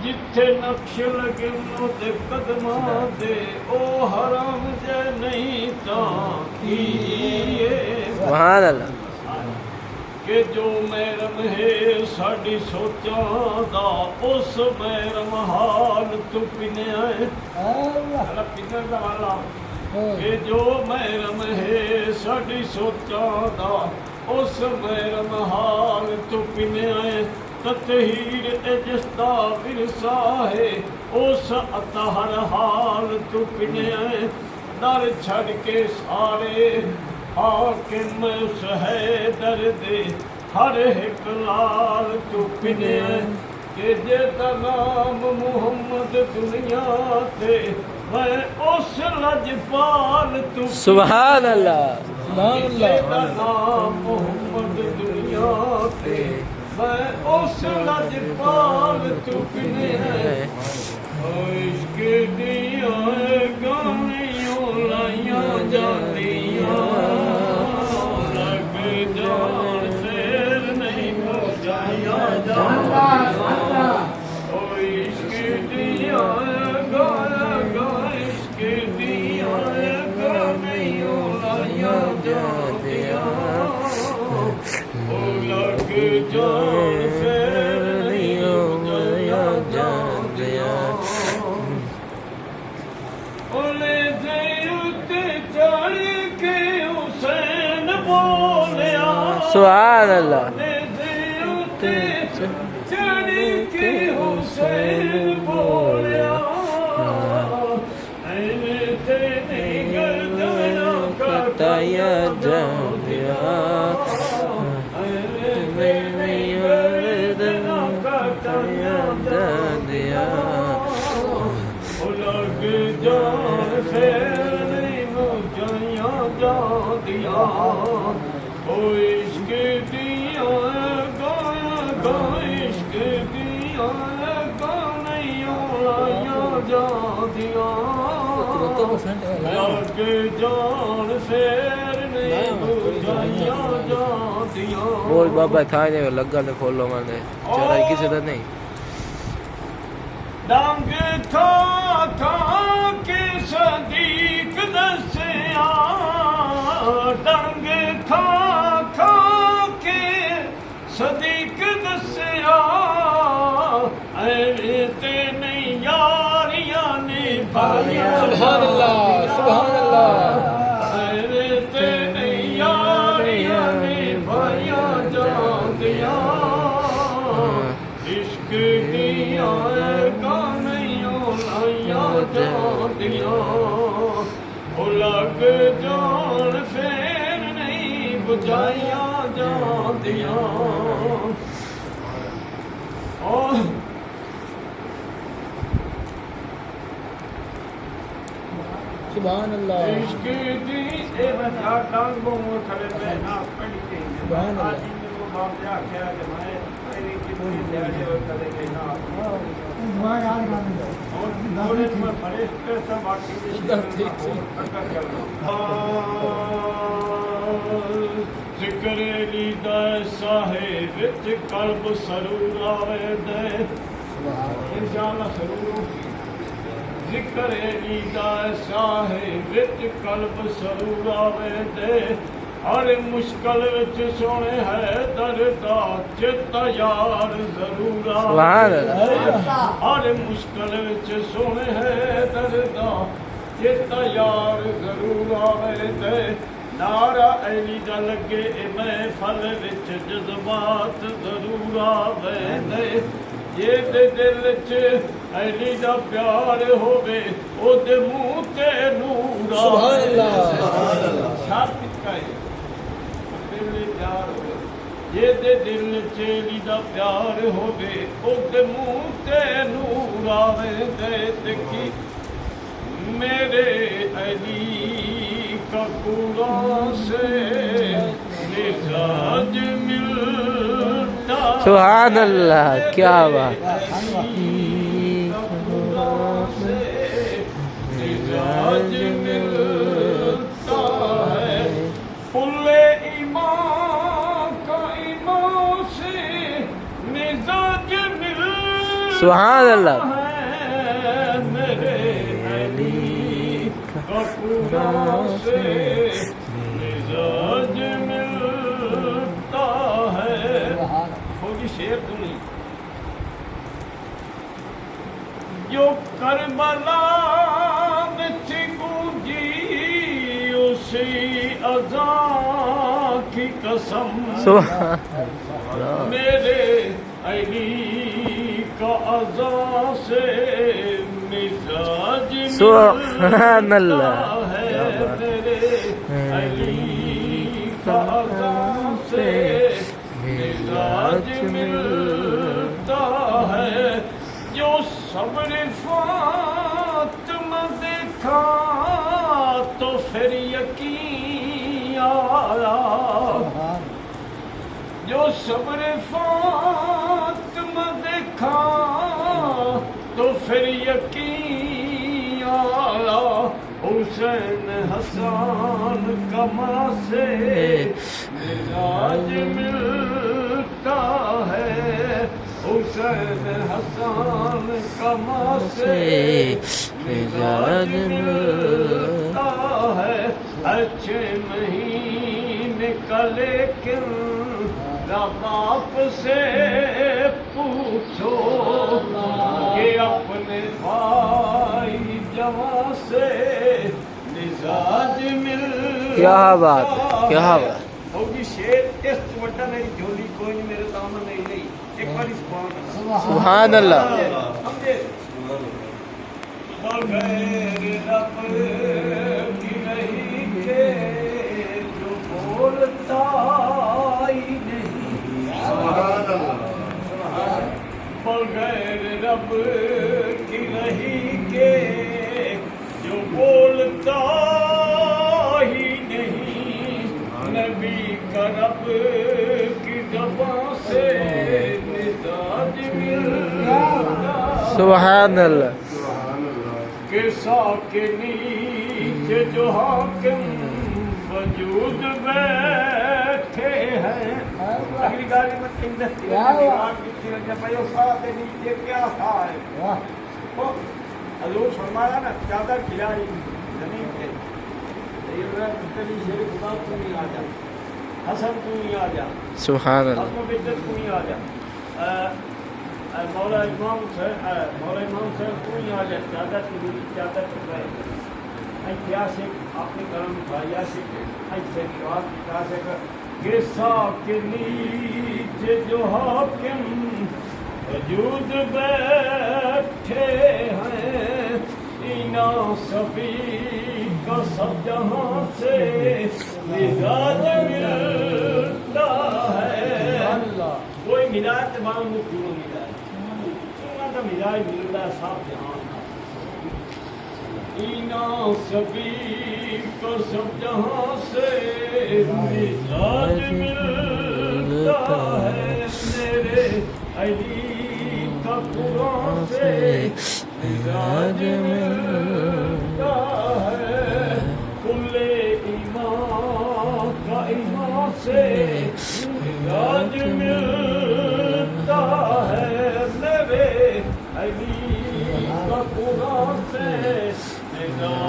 جتھے نقش لگے دے قدماں دے او حرام جے نہیں تاں کیے سبحان اللہ کہ جو محرم ہے ساڈی سوچاں دا اس محرم حال تو پنیا ہے اللہ پنیا دا والا کہ جو محرم ہے ساڈی سوچاں دا اس محرم حال تو پنیا ہے تطہیر جس دا ورثہ ہے اس اطہر حال تو پنیا ہے در چھڑ کے سارے حاکم اس ہے درد ہر ایک لال تو پنیا کہ جیتا نام محمد دنیا تے میں اس لجپال تو سبحان اللہ جیتا نام محمد دنیا تے میں اس لجپال تو پنیا عشق دیا گانیوں لائیاں جاندیاں لگ جان سیر نہیں پہنچایا جاندیاں عشق دیا گایا عشق دیا گانیوں لائیاں جاندیاں لگ جان سیر نہیں پہنچایا جاندیاں اولے زیوت چڑھ کے حسین بولیا سبحان اللہ اولے زیوت چڑھ کے حسین بولیا اینے تیری گردنا کٹایا جاندیا اینے تیری گردنا کٹایا جاندیا لگ جان پھر نہیں مجھیاں جاندیاں عشق دیا گایا گا عشق دیا گانیوں لائیاں جاندیاں لگ جان پھر نہیں مجھیاں جاندیاں بول بابا تھا نے لگا نے کھولو مانے چرا کسی دا نہیں ڈنگ تھا کہ صدیق دسیا ڈنگ تھا کہ صدیق دسیا اے تے نہیں یاریاں نے بھائیاں سبحان اللہ سبحان اللہ اے تے نہیں یاریاں نے بھائیاں جاندیاں عشق دیا گانیوں لائیاں جاندیاں لگ جان پھر نہیں بجھائیاں جاندیاں سبحان اللہ عشق دی اے بندہ ٹانگوں میں کھڑے پہ نہ پڑی گئی سبحان اللہ آج ان کو باپ جا کیا کہ میں میری کتنی دیاڑے اور کھڑے گئی نہ اور دولے میں فرشتے سب باقی ذکر لیدہ ساہے وچ قلب سرور آوے دے انشاءاللہ سرور ذکر لیدہ ساہے وچ قلب سرور آوے دے ہر مشکل وچ سونے ہے دردا چتا یار ضرور سبحان آوے ہر مشکل وچ سونے ہے دردا چتا یار ضرور آوے دے نعرہ علی دا لگے اے محفل وچ جذبات ضرور آوے دے یہ دے دل چ علی دا پیار ہووے او دے منہ تے نور سبحان اللہ سبحان اللہ ثابت کائے دل پیار ہووے یہ دے دل چ علی دا پیار ہووے او دے منہ تے نور آوے دے دیکھی میرے علی کا قرآن سے مزاج ملتا سبحان اللہ کیا بات مزاج ملتا ہے پل ایمان کا ایمان سے مزاج ملتا سبحان اللہ ہے میرے علی کا قرآن سے مزاج ملتا ہے. فوجی شیر تو نہیں. جو کربلا میں تھی گونجی اسی اذان کی قسم سبحان اللہ میرے علی کا اذان سے مزاج سبحان اللہ ہے. میرے علی کا اذان سے مزاج ملتا ہے. جو صبر فاطمہ دیکھا تو پھر یقین آیا. جو صبر فاطمہ دیکھا تو پھر یقین آیا. حسین حسان کما سے مزاج ملتا ہے. حسین حسان کما سے مزاج ملتا ہے. اچھے مہینے کا لیکن باپ سے پوچھو کہ اپنے بھائی جوان سے مزاج ملتا. کیا بات ہے کیا بات. ہوگی شیر اس وٹا میری جھولی کوئی نہیں میرے دامن نہیں گئی. ایک باری سبحان اللہ. بغیر رب کی نہیں کہ جو بولتا ہی نہیں. بغیر رب کی نہیں کہ جو بولتا ہی نہیں. نبی کا رب کی زبان سے مزاج ملتا. سبحان اللہ. کہ کے نیچے جو حاکم وجود بیٹھے ہیں. اگلی گاڑی میں نیچے کیا تھا حضور فرمایا نا چادر کھلائی زمین پہ. شیر خدا تو نہیں آ جا. حسن تو نہیں آ جا. سبحان اللہ. عزت تو نہیں آ جا. مولا امام صاحب تو نہیں آ جا. چادر کی دوری چادر چکائے کیا سے آپ نے کرم اٹھایا سے ایسے کیا سے کہ کے نیچے جو حاکم وجود بیٹھے ہیں. اینا صفی کا سب جہاں سے مزاج ملتا ہے. کوئی مزاج تمام کیوں ملا ہے کا مزاج ملتا ہے سب جہاں. اینا صفی کا سب جہاں سے مزاج ملتا ہے. میرے علی کا قرآن سے مزاج ملتا ہے. کل ایمان کا ایمان سے مزاج ملتا ہے. میرے علی کا قرآن سے مزاج